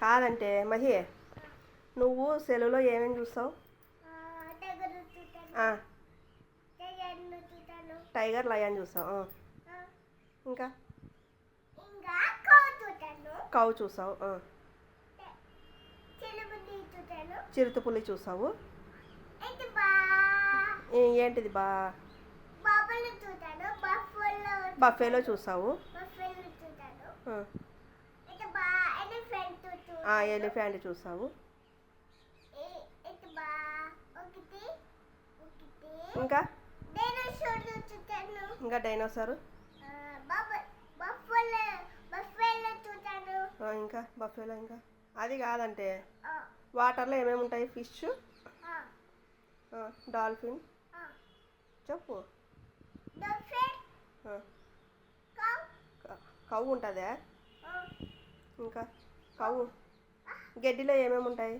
కాదంటే మహి, నువ్వు సెలవులో ఏమేమి చూస్తావు? టైగర్ లయన్ చూస్తావు. ఇంకా కౌ చూస్తావు. చిరుతపులి చూస్తావు. ఏంటిది బఫేలో చూస్తావు. ఎలిఫెంట్ చూస్తావు. ఇంకా డైనోసార్, ఇంకా బఫేలో. ఇంకా అది కాదంటే వాటర్లో ఏమేమి ఉంటాయి? ఫిష్, డాల్ఫిన్ చెప్పు. కవ్వు ఉంటుందా? ఇంకా కవ్వు. గడ్డిలో ఏమేమి ఉంటాయి?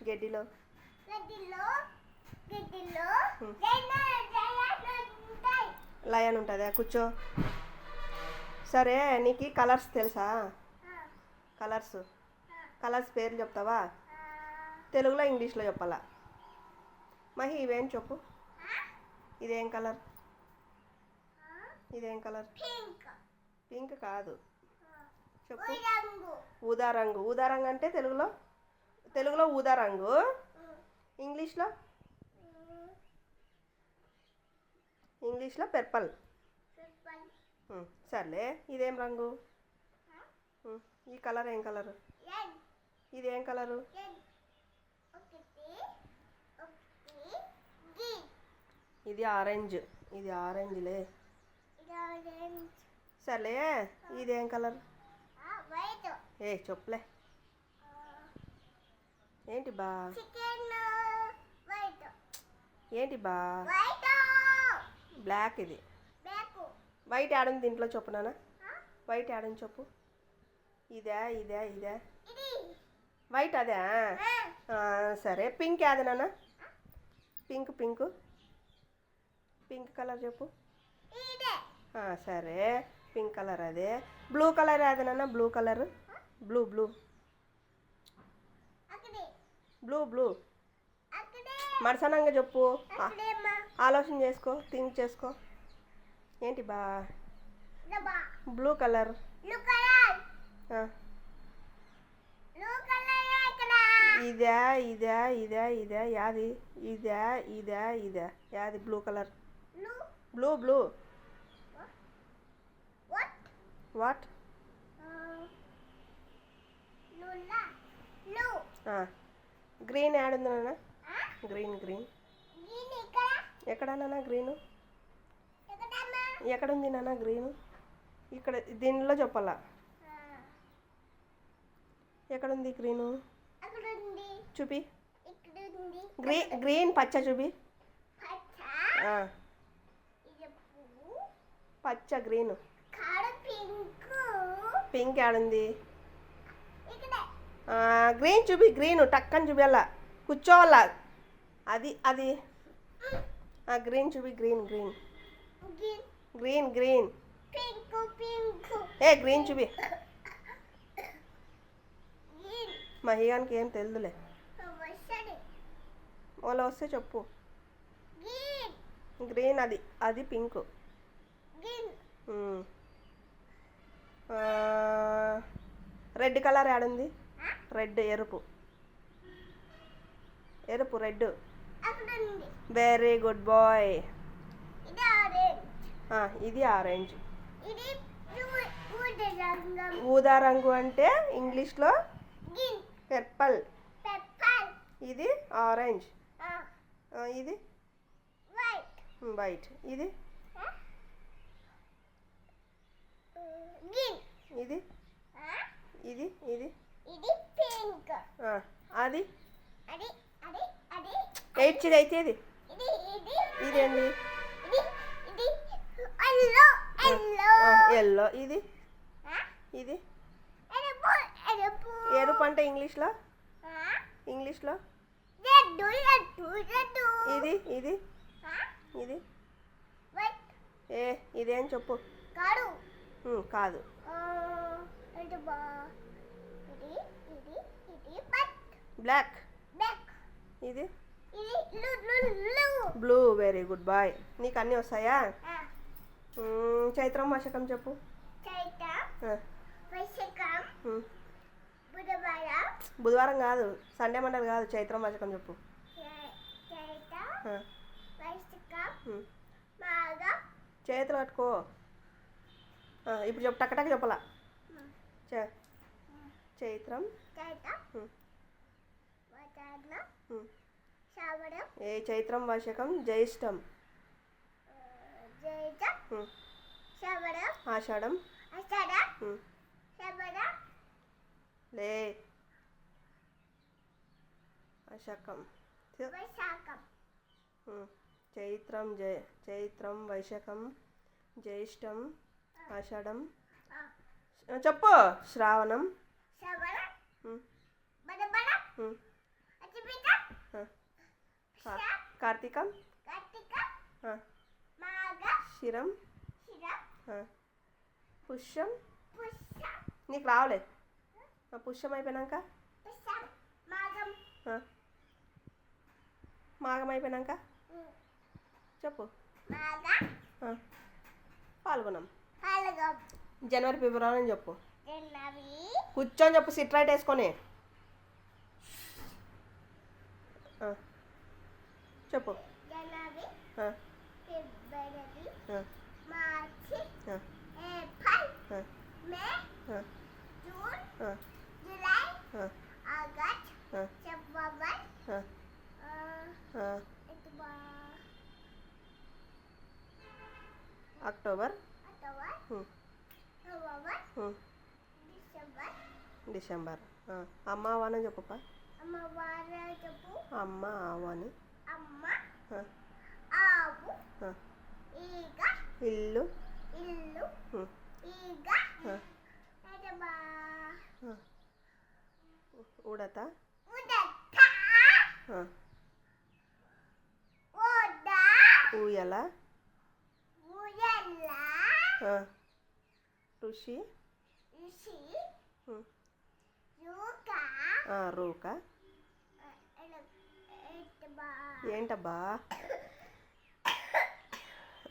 గడ్డిలో లయన్ ఉంటుందా? కూర్చో. సరే, నీకు కలర్స్ తెలుసా? కలర్స్ పేర్లు చెప్తావా? తెలుగులో ఇంగ్లీష్లో చెప్పాలా? మహి, ఇవేం చెప్పు. ఇదేం కలర్? పింక్ కాదు, చెప్పు. ఊదా రంగు. ఊదా రంగు అంటే తెలుగులో ఊదా రంగు. ఇంగ్లీష్లో పర్పల్. సర్లే, ఇదేం రంగు? ఈ కలర్ ఏం కలరు? ఇదేం కలరు? ఇది ఆరెంజ్లే. సర్లే, ఇదేం కలర్? చెప్పులే. ఏంటి బ్లాక్. ఇది వైట్ ఆడుంది దీంట్లో. చెప్పు నాన్న, వైట్ ఆడని చెప్పు. ఇదే వైట్ అదే. సరే, పింక్ యాది నాన్న? పింక్ కలర్ చెప్పు. సరే, పింక్ కలర్ అదే. బ్లూ కలర్ యాది నాన్న? Blue colour. బ్లూ మడసనంగా చెప్పు. ఆలోచన చేసుకో, థింక్ చేసుకో. ఏంటి బ్లూ కలర్. ఇదే యాది? ఇదే యాది? Blue colour. Blue what? Green యాడుంది నాన్న? గ్రీన్ ఎక్కడా నాన్న? గ్రీను ఎక్కడుంది నాన్న? గ్రీను ఇక్కడ దీనిలో చెప్పాలా? ఎక్కడుంది గ్రీను? చూపి. గ్రీన్ పచ్చ చూపి. పచ్చ గ్రీన్. పింక్ ఆడుంది. గ్రీన్ చూపి. గ్రీన్ టక్కని చూపియాల, కూర్చోవాలా. అది గ్రీన్ చూపి. గ్రీన్ గ్రీన్ చూపి. మహిగానికి ఏం తెలుదులే. వాళ్ళు వస్తే చెప్పు. గ్రీన్ అది పింక్. రెడ్ కలర్ యాడుంది? రెడ్ ఎరుపు. రెడ్. Very good boy. ఇది ఆరెంజ్. ఊదా రంగు అంటే ఇంగ్లీష్లో పర్పల్. ఇది ఆరెంజ్. ఇది వైట్. ఇది పింక్. అది ఏడ్చిది అయితే ఇదేంది? ఎల్లో. ఇది ఎరుపు అంటే ఇంగ్లీష్లో ఇది ఇదేం చెప్పు. కాదు. బ్లాక్. బ్లాక్. ఇది ఇది బ్లూ. Very good bye. నీకు అన్నీ వస్తాయా? చైత్రం వర్షకం చెప్పు. వైశాఖం. బుధవారం. బుధవారం కాదు, సండే మండల్ కాదు, చైత్రం వర్షకం చెప్పు. వైశాఖం. మాఘం. చేతులు కట్టుకో. ఇప్పుడు చెప్పు, టక్ టక్ చెప్పలా. చైత్రం. ఏ చైత్రం వర్షకం జ్యేష్టం. ఆషాఢం. లే అశకం. చైత్రం వైశాఖం జ్యేష్టం ఆషాఢం. చెప్పు. శ్రావణం. కార్తీకం. శిరం. పుష్యం. నీకు రావలే. పుష్యం అయిపోయినాక మాఘం అయిపోయినాక చెప్పు. పాల్గొనం. జనవరి ఫిబ్రవరి అని చెప్పు. కూర్చొని చెప్పు, సిట్ రైట్ వేసుకొని చెప్పు. జనవరి, ఫిబ్రవరి, ఆ, మార్చి, ఆ, ఏప్రిల్, మే, ఆ, జూన్, ఆ, జూలై, ఆ, ఆగస్ట్, ఆ, సెప్టెంబర్, ఆ, ఆ, అక్టోబర్, అక్టోబర్, ఉమ్, నవంబర్, ఉమ్, డిసెంబర్. డిసెంబర్. అమ్మ అవని చెప్పుపా. అమ్మవారు చెప్పు. అమ్మ అవని. అమ్మ, ఆ, ఆవు, ఆ, ఈగ, ఇల్లు. ఇల్లు, ఉమ్, ఈగ, ఆ, ఎడమ, ఆ, ఉడత. ఉడత, ఆ, ఓడ, ఊయల. ఉయ్యాల, ఆ, ఋషి. ఋషి, ఉమ్, యూక, రూక. ఎడమ, ఏంటబ్బా?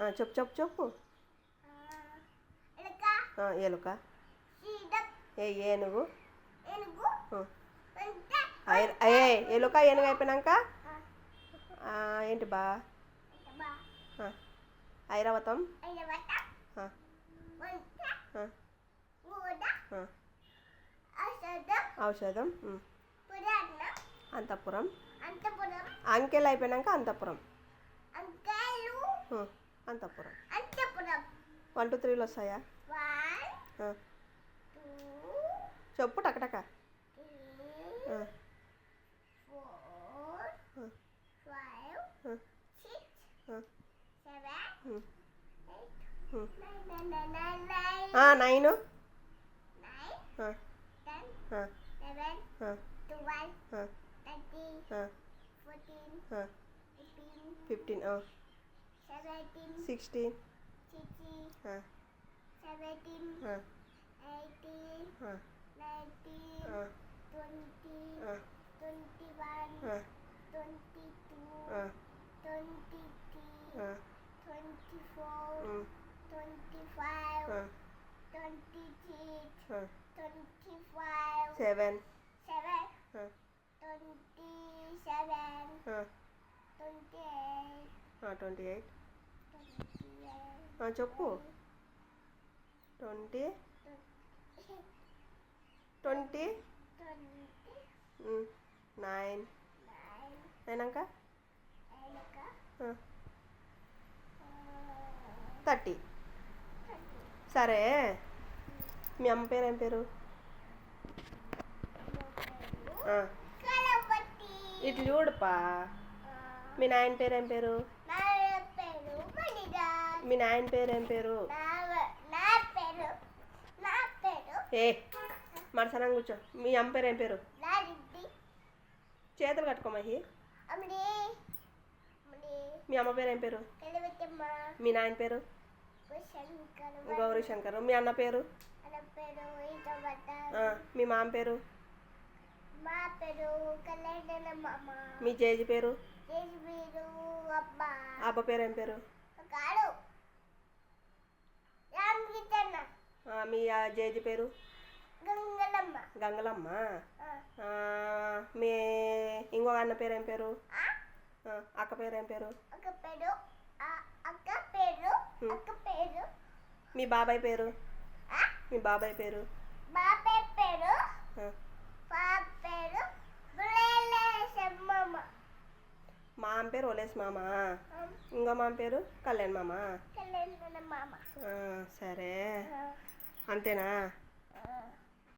చెప్పు చెప్పు చెప్పు. ఎలుక, ఎలుక. సీతం, ఏనుగు. ఏనుగు, ఆ, వంట, ఎలుక ఏనుగు అయిపోయినాక ఏంటి బా? ఎడమ, ఐరావతం. ఐరావత, ఆ, వంట, ఆ, ఊడ, ఆ, ఔషధం, ఔషధం. పురాణం, అంతఃపురం. అంతపురం, అంకెలు అయిపోయినాక అంతఃపురం. అంకెలు, అంతఃపురం. అంతపురం. 1 2 3 వస్తాయా? 1 2 చెప్పు టకటక. 3 4 5 6 7 8 9 9. 10 11 12 13 14 15 15. 17 16. 16 17 18 19 20 21 22 23 24 25 26 25 7. 7 27 28 28. చెప్పు. 20. 20. 9 అయినాక 30. సరే, మీ అమ్మ పేరు ఏం పేరు? ఇట్లు చూడుపా. మీ నాయన పేరు ఏం పేరు? మీ నాయన పేరు ఏం పేరు? ఏ మరసనంగా కూర్చో. మీ అమ్మ పేరు ఏం పేరు? చేతులు కట్టుకోమహి. మీ అమ్మ పేరు ఏం పేరు? మీ నాయన పేరు? గౌరీ శంకర్. మీ అన్న పేరు? మీ మామ పేరు? మా పేరు కళ్యాణ మామ మీ జేజి పేరు చేసి మీరు అబ్బా అబ్బ పేరు ఏం పేరు కాడు రామకృష్ణ మీ జేజి పేరు గంగలమ్మ గంగలమ్మ ఆ, ఆ, మీ ఇంకొక అన్న పేరు ఏం పేరు ఆ, అక్క పేరు ఏం పేరు ఒక పేరు ఆ, అక్క పేరు హ్మ్. అక్క పేరు మీ బాబాయ్ పేరు ఆ, మీ బాబాయ్ పేరు బాబాయ్ పేరు ఆ, పాప పేరు బులేలేసమ్మ మామ పేరు ఒలేస్ మామ ఇంకో మామ పేరు కళ్యాణ్ మామ కళ్యాణ మామ సరే ఆ. అంతేనా